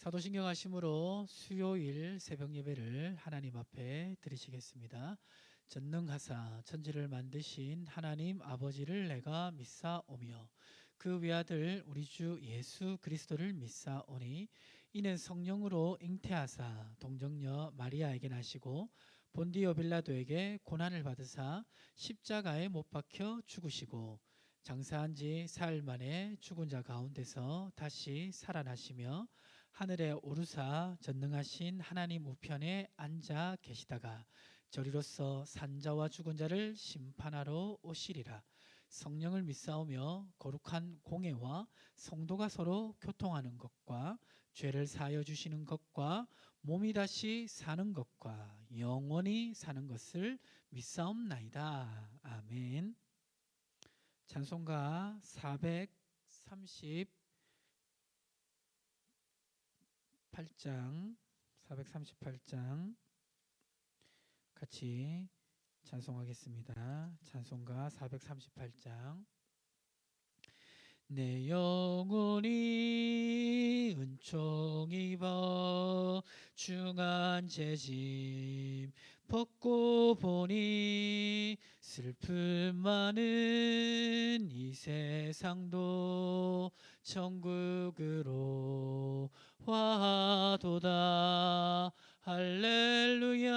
사도신경 하심으로 수요일 새벽 예배를 하나님 앞에 드리시겠습니다. 전능하사 천지를 만드신 하나님 아버지를 내가 믿사오며 그 외아들 우리 주 예수 그리스도를 믿사오니 이는 성령으로 잉태하사 동정녀 마리아에게 나시고 본디오 빌라도에게 고난을 받으사 십자가에 못 박혀 죽으시고 장사한 지 사흘 만에 죽은 자 가운데서 다시 살아나시며 하늘에 오르사 전능하신 하나님 우편에 앉아 계시다가 저리로서 산자와 죽은 자를 심판하러 오시리라. 성령을 믿사오며 거룩한 공예와 성도가 서로 교통하는 것과 죄를 사하여 주시는 것과 몸이 다시 사는 것과 영원히 사는 것을 믿사옵나이다. 아멘. 찬송가 438장 같이 찬송하겠습니다. 찬송가 438장. 내 영혼이 은총 입어 중한 죄짐 벗고 보니 슬픔 많은 이 세상도 천국으로 화도다. 할렐루야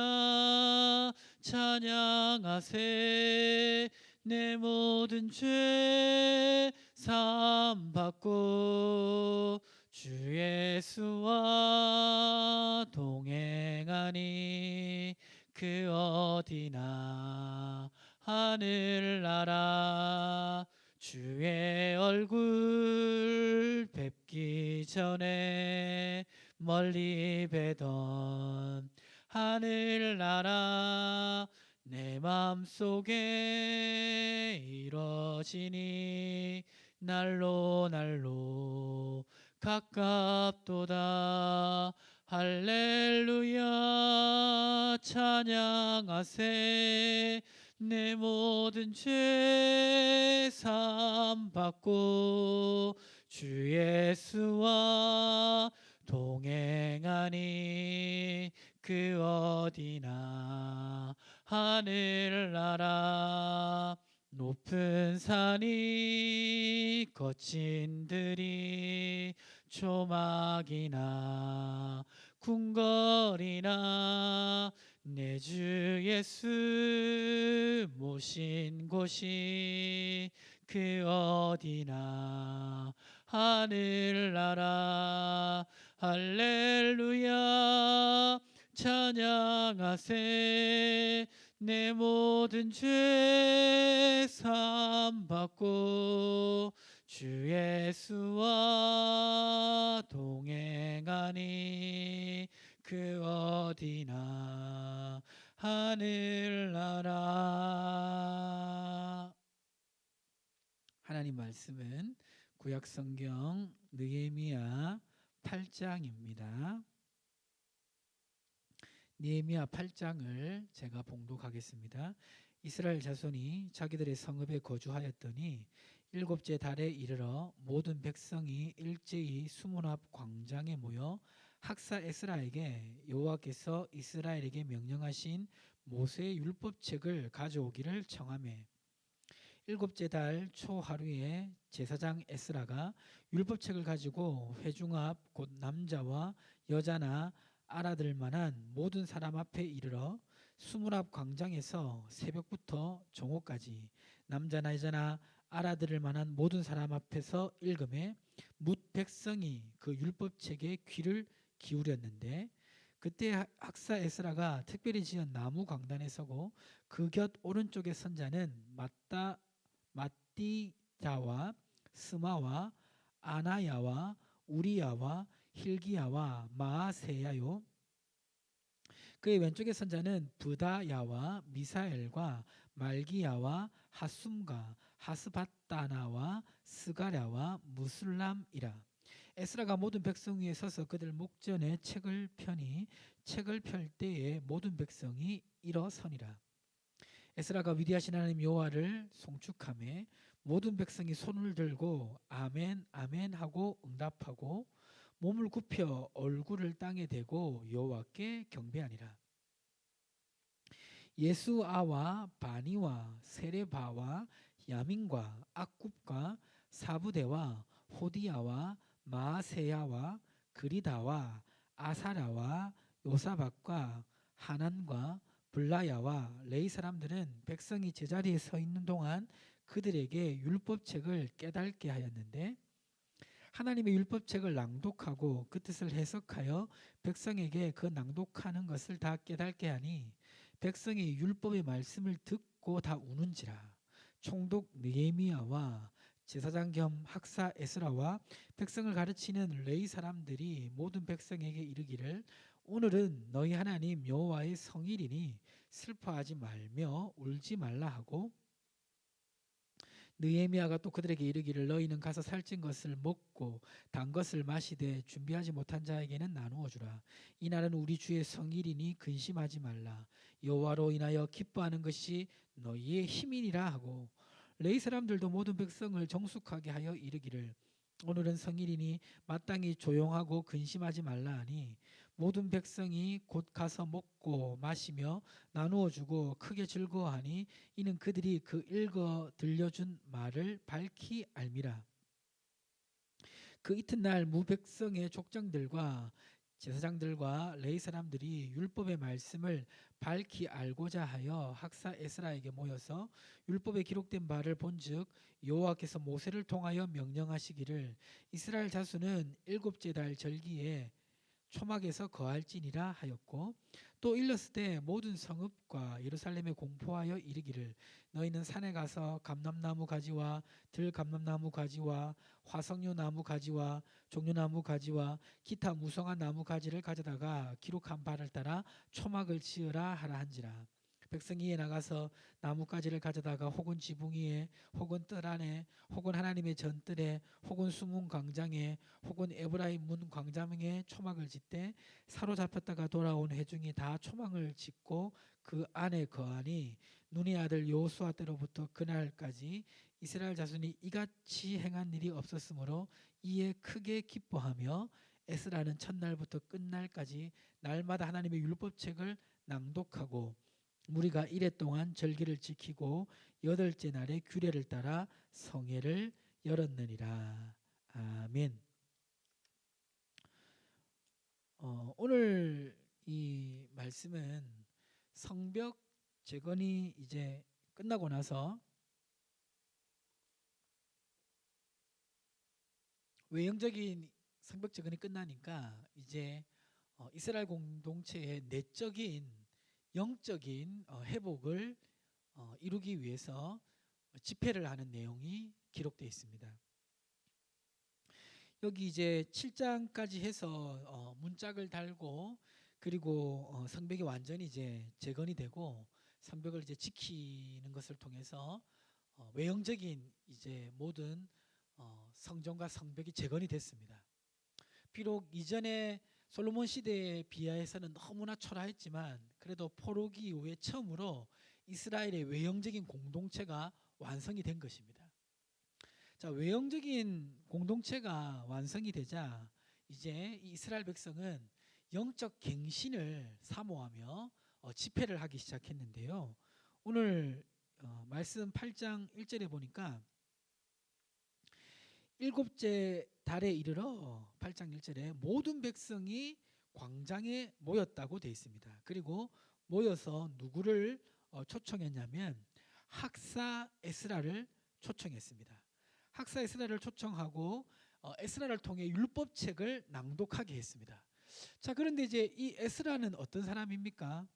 찬양하세. 내 모든 죄 사함 받고 주 예수와 동행하니 그 어디나 하늘나라. 주의 얼굴 뵙기 전에 멀리 뵈던 하늘나라 내 맘속에 이뤄지니 날로 날로 가깝도다. 할렐루야 찬양하세. 내 모든 죄 사함 받고 주 예수와 동행하니 그 어디나 하늘나라. 높은 산이 거친 들이 조막이나 궁궐이나 내 주 예수 모신 곳이 그 어디나 하늘나라. 할렐루야 찬양하세. 내 모든 죄 사함 받고 주 예수와 동행하니 그 어디나 하늘나라. 하나님 말씀은 구약성경 느헤미야 8장입니다. 느헤미야 8장을 제가 봉독하겠습니다. 이스라엘 자손이 자기들의 성읍에 거주하였더니 일곱째 달에 이르러 모든 백성이 일제히 수문 앞 광장에 모여 학사 에스라에게 여호와께서 이스라엘에게 명령하신 모세의 율법책을 가져오기를 청하매 일곱째 달 초하루에 제사장 에스라가 율법책을 가지고 회중 앞 곧 남자와 여자나 알아들 만한 모든 사람 앞에 이르러 수문 앞 광장에서 새벽부터 정오까지 남자나 여자나 알아들을 만한 모든 사람 앞에서 읽음에 뭇 백성이 그 율법책에 귀를 기울였는데 그때 학사 에스라가 특별히 지은 나무 강단에 서고 그 곁 오른쪽에 선 자는 마띠자와 스마와 아나야와 우리야와 힐기야와 마아세야요. 그의 왼쪽에 선 자는 부다야와 미사엘과 말기야와 하숨과 하스바따나와 스가랴와 무술람이라. 에스라가 모든 백성 위에 서서 그들 목전에 책을 펴니 책을 펼 때에 모든 백성이 일어서니라. 에스라가 위대하신 하나님 여호와를 송축하며 모든 백성이 손을 들고 아멘 아멘 하고 응답하고 몸을 굽혀 얼굴을 땅에 대고 여호와께 경배하니라. 예수아와 바니와 세레바와 야민과 악굽과 사부대와 호디야와 마세야와 그리다와 아사라와 요사박과 하난과 블라야와 레이 사람들은 백성이 제자리에 서 있는 동안 그들에게 율법책을 깨닫게 하였는데, 하나님의 율법책을 낭독하고 그 뜻을 해석하여 백성에게 그 낭독하는 것을 다 깨닫게 하니 백성이 율법의 말씀을 듣고 다 우는지라. 총독 느헤미야와 제사장 겸 학사 에스라와 백성을 가르치는 레위 사람들이 모든 백성에게 이르기를, 오늘은 너희 하나님 여호와의 성일이니 슬퍼하지 말며 울지 말라 하고, 느헤미야가 또 그들에게 이르기를, 너희는 가서 살찐 것을 먹고 단 것을 마시되 준비하지 못한 자에게는 나누어 주라. 이날은 우리 주의 성일이니 근심하지 말라. 여호와로 인하여 기뻐하는 것이 너희의 힘이니라 하고, 레위 사람들도 모든 백성을 정숙하게 하여 이르기를, 오늘은 성일이니 마땅히 조용하고 근심하지 말라 하니, 모든 백성이 곧 가서 먹고 마시며 나누어 주고 크게 즐거워하니, 이는 그들이 그 읽어 들려준 말을 밝히 알미라. 그 이튿날 무백성의 족장들과 제사장들과 레위 사람들이 율법의 말씀을 밝히 알고자 하여 학사 에스라에게 모여서 율법에 기록된 바를 본즉 여호와께서 모세를 통하여 명령하시기를, 이스라엘 자손은 일곱째 달 절기에 초막에서 거할지니라 하였고, 또 일렀으되 모든 성읍과 예루살렘에 공포하여 이르기를, 너희는 산에 가서 감람나무 가지와 들감람나무 가지와 화석류 나무 가지와 종려나무 가지와 기타 무성한 나무 가지를 가져다가 기록한 바를 따라 초막을 지으라 하라 한지라. 백성이 이에 나가서 나뭇가지를 가져다가 혹은 지붕 위에 혹은 뜰 안에 혹은 하나님의 전뜰에 혹은 수문 광장에 혹은 에브라임 문 광장에 초막을 짓되, 사로잡혔다가 돌아온 회중이 다 초막을 짓고 그 안에 거하니, 눈의 아들 여호수아 때로부터 그날까지 이스라엘 자손이 이같이 행한 일이 없었으므로 이에 크게 기뻐하며, 에스라는 첫날부터 끝날까지 날마다 하나님의 율법책을 낭독하고 무리가 이레 동안 절기를 지키고 여덟째 날에 규례를 따라 성회를 열었느니라. 아멘. 오늘 이 말씀은 성벽 재건이 이제 끝나고 나서 외형적인 성벽 재건이 끝나니까 이제 이스라엘 공동체의 내적인 영적인 회복을 이루기 위해서 집회를 하는 내용이 기록되어 있습니다. 여기 이제 7장까지 해서 문짝을 달고, 그리고 성벽이 완전히 이제 재건이 되고 성벽을 이제 지키는 것을 통해서 외형적인 이제 모든 성전과 성벽이 재건이 됐습니다. 비록 이전에 솔로몬 시대에 비하해서는 너무나 초라했지만 그래도 포로기 이후에 처음으로 이스라엘의 외형적인 공동체가 완성이 된 것입니다. 자, 외형적인 공동체가 완성이 되자 이제 이스라엘 백성은 영적 갱신을 사모하며 집회를 하기 시작했는데요. 오늘 말씀 8장 1절에 보니까 일곱째 달에 이르러 8장 1절에 모든 백성이 광장에 모였다고 되어 있습니다. 그리고 모여서 누구를 초청했냐면 학사 에스라를 초청했습니다. 학사 에스라를 초청하고 에스라를 통해 율법책을 낭독하게 했습니다. 자, 그런데 이제 이 에스라는 어떤 사람입니까?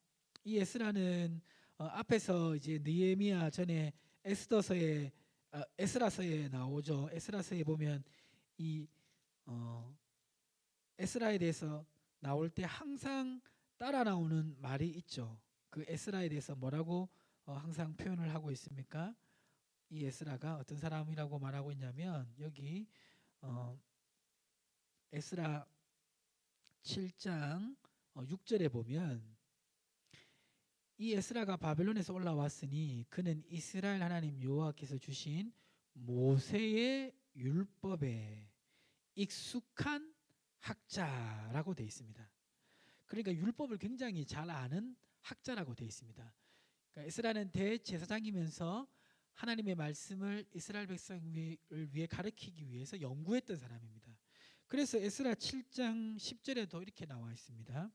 이 에스라는 앞에서 이제 느헤미야 전에 에스더서에 에스라서에 나오죠. 에스라서에 보면 이 에스라에 대해서 나올 때 항상 따라 나오는 말이 있죠. 그 에스라에 대해서 뭐라고 항상 표현을 하고 있습니까? 이 에스라가 어떤 사람이라고 말하고 있냐면 여기 에스라 7장 6절에 보면, 이 에스라가 바벨론에서 올라왔으니 그는 이스라엘 하나님 여호와께서 주신 모세의 율법에 익숙한 학자라고 되어 있습니다. 그러니까 율법을 굉장히 잘 아는 학자라고 되어 있습니다. 그러니까 에스라는 대제사장이면서 하나님의 말씀을 이스라엘 백성을 위해 가르치기 위해서 연구했던 사람입니다. 그래서 에스라 7장 10절에도 이렇게 나와 있습니다.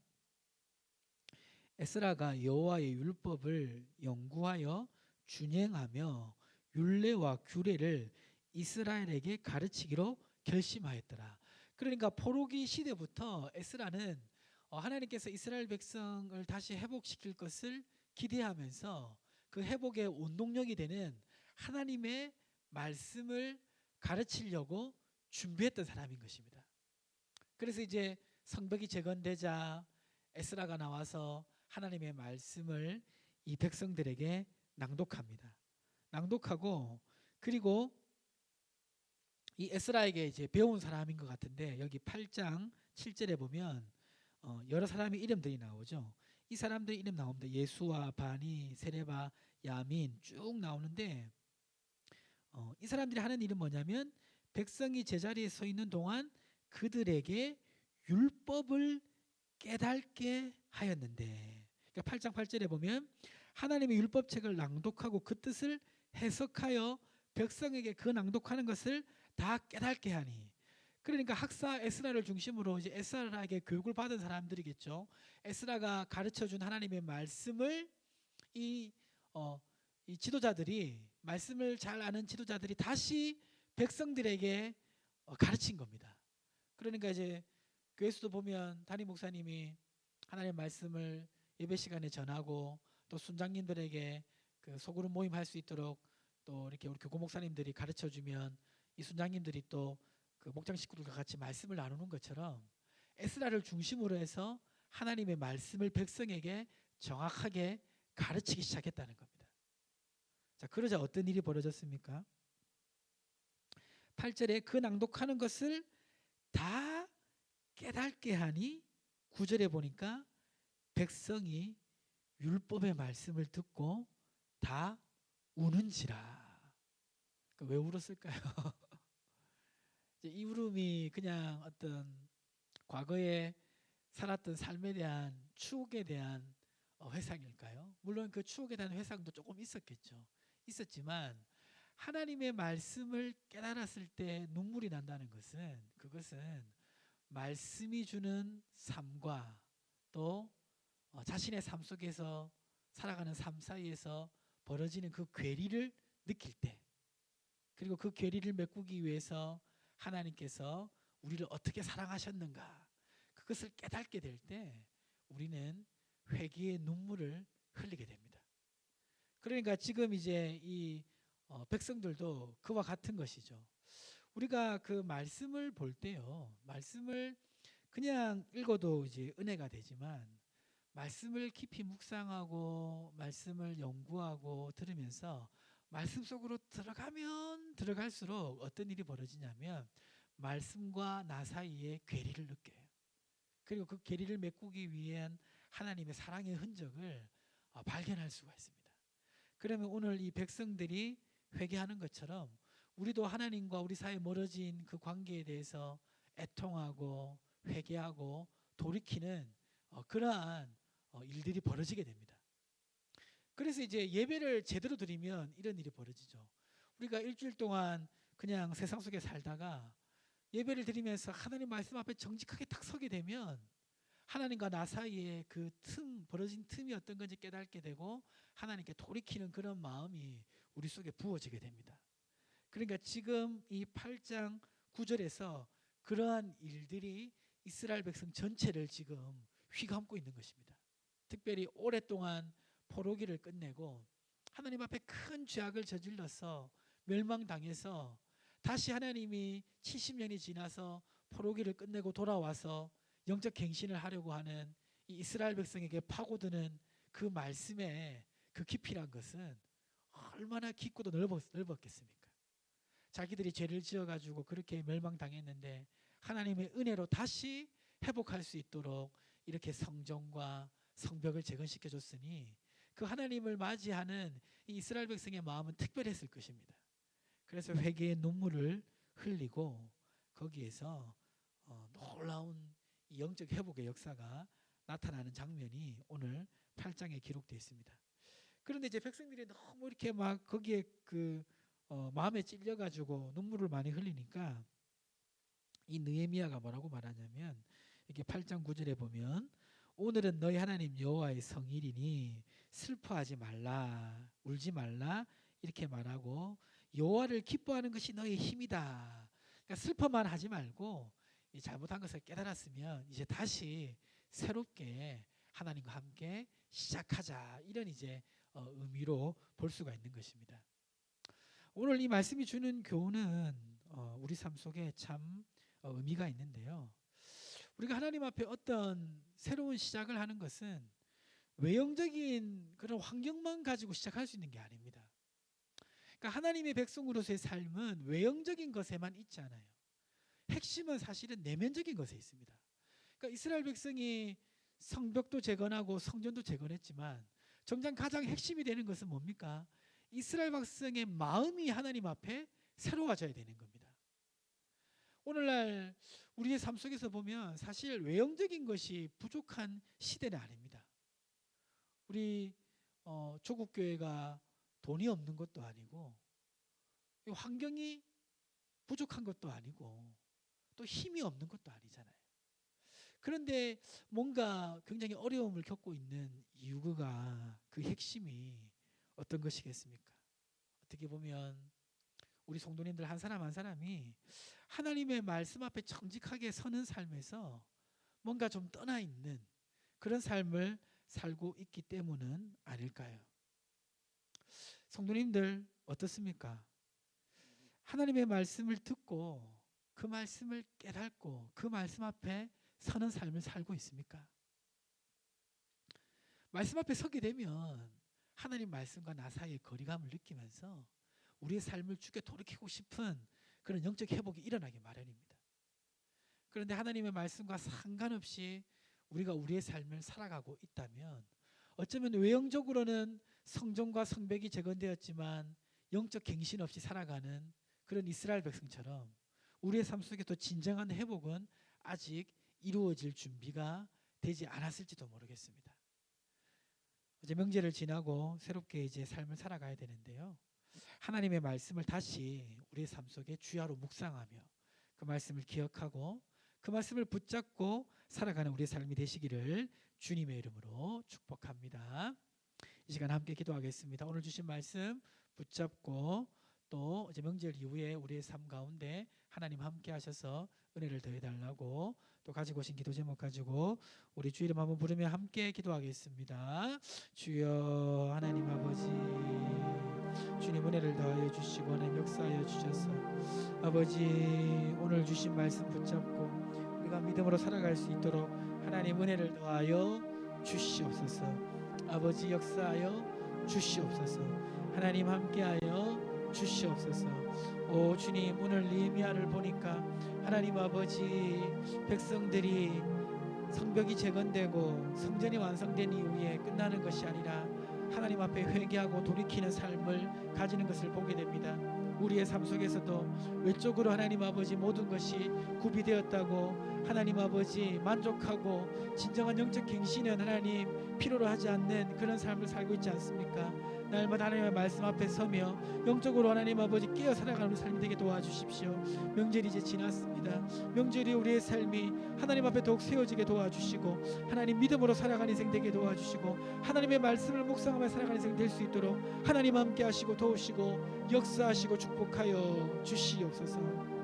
에스라가 여호와의 율법을 연구하여 준행하며 율례와 규례를 이스라엘에게 가르치기로 결심하였더라. 그러니까 포로기 시대부터 에스라는 하나님께서 이스라엘 백성을 다시 회복시킬 것을 기대하면서 그 회복의 원동력이 되는 하나님의 말씀을 가르치려고 준비했던 사람인 것입니다. 그래서 이제 성벽이 재건되자 에스라가 나와서 하나님의 말씀을 이 백성들에게 낭독합니다. 낭독하고 그리고 이 에스라에게 이제 배운 사람인 것 같은데 여기 8장 7절에 보면 여러 사람의 이름들이 나오죠. 이 사람들의 이름 나옵니다. 예수와 바니, 세레바, 야민 쭉 나오는데 이 사람들이 하는 일은 뭐냐면 백성이 제자리에 서 있는 동안 그들에게 율법을 깨닫게 하였는데, 그러니까 8장 8절에 보면 하나님의 율법책을 낭독하고 그 뜻을 해석하여 백성에게 그 낭독하는 것을 다 깨닫게 하니, 그러니까 학사 에스라를 중심으로 이제 에스라에게 교육을 받은 사람들이겠죠. 에스라가 가르쳐준 하나님의 말씀을 이, 이 지도자들이, 말씀을 잘 아는 지도자들이 다시 백성들에게 가르친 겁니다. 그러니까 이제 교회에서도 보면 담임 목사님이 하나님의 말씀을 예배 시간에 전하고 또 순장님들에게 그 소그룹 모임 할 수 있도록 또 이렇게 우리 교구 목사님들이 가르쳐 주면 이 순장님들이 또 그 목장 식구들과 같이 말씀을 나누는 것처럼 에스라를 중심으로 해서 하나님의 말씀을 백성에게 정확하게 가르치기 시작했다는 겁니다. 자, 그러자 어떤 일이 벌어졌습니까? 8절에 그 낭독하는 것을 다 깨닫게 하니 9절에 보니까 백성이 율법의 말씀을 듣고 다 우는지라. 왜 울었을까요? 이 울음이 그냥 어떤 과거에 살았던 삶에 대한 추억에 대한 회상일까요? 물론 그 추억에 대한 회상도 조금 있었겠죠. 있었지만 하나님의 말씀을 깨달았을 때 눈물이 난다는 것은, 그것은 말씀이 주는 삶과 또 자신의 삶 속에서 살아가는 삶 사이에서 벌어지는 그 괴리를 느낄 때, 그리고 그 괴리를 메꾸기 위해서 하나님께서 우리를 어떻게 사랑하셨는가, 그것을 깨닫게 될 때 우리는 회개의 눈물을 흘리게 됩니다. 그러니까 지금 이제 이 백성들도 그와 같은 것이죠. 우리가 그 말씀을 볼 때요, 말씀을 그냥 읽어도 이제 은혜가 되지만 말씀을 깊이 묵상하고 말씀을 연구하고 들으면서 말씀 속으로 들어가면 들어갈수록 어떤 일이 벌어지냐면 말씀과 나 사이에 괴리를 느껴요. 그리고 그 괴리를 메꾸기 위한 하나님의 사랑의 흔적을 발견할 수가 있습니다. 그러면 오늘 이 백성들이 회개하는 것처럼 우리도 하나님과 우리 사이에 멀어진 그 관계에 대해서 애통하고 회개하고 돌이키는 그러한 일들이 벌어지게 됩니다. 그래서 이제 예배를 제대로 드리면 이런 일이 벌어지죠. 우리가 일주일 동안 그냥 세상 속에 살다가 예배를 드리면서 하나님 말씀 앞에 정직하게 딱 서게 되면 하나님과 나 사이에 그 벌어진 틈이 어떤 건지 깨닫게 되고 하나님께 돌이키는 그런 마음이 우리 속에 부어지게 됩니다. 그러니까 지금 이 8장 9절에서 그러한 일들이 이스라엘 백성 전체를 지금 휘감고 있는 것입니다. 특별히 오랫동안 포로기를 끝내고 하나님 앞에 큰 죄악을 저질러서 멸망당해서 다시 하나님이 70년이 지나서 포로기를 끝내고 돌아와서 영적 갱신을 하려고 하는 이 이스라엘 백성에게 파고드는 그 말씀의 그 깊이란 것은 얼마나 깊고도 넓었겠습니까? 자기들이 죄를 지어가지고 그렇게 멸망당했는데 하나님의 은혜로 다시 회복할 수 있도록 이렇게 성전과 성벽을 재건시켜 줬으니 그 하나님을 맞이하는 이 이스라엘 백성의 마음은 특별했을 것입니다. 그래서 회개의 눈물을 흘리고 거기에서 놀라운 이 영적 회복의 역사가 나타나는 장면이 오늘 8장에 기록되어 있습니다. 그런데 이제 백성들이 너무 이렇게 막 거기에 마음에 찔려가지고 눈물을 많이 흘리니까 이 느헤미야가 뭐라고 말하냐면 이게 8장 9절에 보면 오늘은 너희 하나님 여호와의 성일이니 슬퍼하지 말라 울지 말라 이렇게 말하고 여호와를 기뻐하는 것이 너의 힘이다. 그러니까 슬퍼만 하지 말고 이 잘못한 것을 깨달았으면 이제 다시 새롭게 하나님과 함께 시작하자 이런 이제 의미로 볼 수가 있는 것입니다. 오늘 이 말씀이 주는 교훈은 우리 삶 속에 참 의미가 있는데요. 우리가 하나님 앞에 어떤 새로운 시작을 하는 것은 외형적인 그런 환경만 가지고 시작할 수 있는 게 아닙니다. 그러니까 하나님의 백성으로서의 삶은 외형적인 것에만 있지 않아요. 핵심은 사실은 내면적인 것에 있습니다. 그러니까 이스라엘 백성이 성벽도 재건하고 성전도 재건했지만 정작 가장 핵심이 되는 것은 뭡니까? 이스라엘 백성의 마음이 하나님 앞에 새로워져야 되는 겁니다. 오늘날 우리의 삶 속에서 보면 사실 외형적인 것이 부족한 시대는 아닙니다. 우리 조국 교회가 돈이 없는 것도 아니고 환경이 부족한 것도 아니고 또 힘이 없는 것도 아니잖아요. 그런데 뭔가 굉장히 어려움을 겪고 있는 이유가 그 핵심이 어떤 것이겠습니까? 어떻게 보면 우리 성도님들 한 사람 한 사람이 하나님의 말씀 앞에 정직하게 서는 삶에서 뭔가 좀 떠나 있는 그런 삶을 살고 있기 때문은 아닐까요? 성도님들 어떻습니까? 하나님의 말씀을 듣고 그 말씀을 깨닫고 그 말씀 앞에 서는 삶을 살고 있습니까? 말씀 앞에 서게 되면 하나님 말씀과 나 사이의 거리감을 느끼면서 우리의 삶을 주께 돌이키고 싶은 그런 영적 회복이 일어나기 마련입니다. 그런데 하나님의 말씀과 상관없이 우리가 우리의 삶을 살아가고 있다면 어쩌면 외형적으로는 성전과 성벽이 재건되었지만 영적 갱신 없이 살아가는 그런 이스라엘 백성처럼 우리의 삶 속에 또 진정한 회복은 아직 이루어질 준비가 되지 않았을지도 모르겠습니다. 이제 명절을 지나고 새롭게 이제 삶을 살아가야 되는데요. 하나님의 말씀을 다시 우리의 삶 속에 주야로 묵상하며 그 말씀을 기억하고 그 말씀을 붙잡고 살아가는 우리의 삶이 되시기를 주님의 이름으로 축복합니다. 이 시간 함께 기도하겠습니다. 오늘 주신 말씀 붙잡고 또 이제 명절 이후에 우리의 삶 가운데 하나님 함께 하셔서 은혜를 더해달라고 또 가지고 오신 기도 제목 가지고 우리 주 이름 한번 부르며 함께 기도하겠습니다. 주여 하나님 아버지 주님 은혜를 더하여 주시고 하나님 역사하여 주셔서 아버지 오늘 주신 말씀 붙잡고 우리가 믿음으로 살아갈 수 있도록 하나님 은혜를 더하여 주시옵소서. 아버지 역사하여 주시옵소서. 하나님 함께하여 주시옵소서. 오 주님 오늘 느헤미야를 보니까 하나님 아버지 백성들이 성벽이 재건되고 성전이 완성된 이후에 끝나는 것이 아니라 하나님 앞에 회개하고 돌이키는 삶을 가지는 것을 보게 됩니다. 우리의 삶 속에서도 외적으로 하나님 아버지 모든 것이 구비되었다고 하나님 아버지 만족하고 진정한 영적 갱신은 하나님 필요로 하지 않는 그런 삶을 살고 있지 않습니까? 날마다 하나님의 말씀 앞에 서며 영적으로 하나님 아버지 깨어 살아가는 삶이 되게 도와주십시오. 명절이 이제 지났습니다. 명절이 우리의 삶이 하나님 앞에 더욱 세워지게 도와주시고 하나님 믿음으로 살아가는 인생 되게 도와주시고 하나님의 말씀을 묵상하며 살아가는 인생 될 수 있도록 하나님 함께 하시고 도우시고 역사하시고 축복하여 주시옵소서.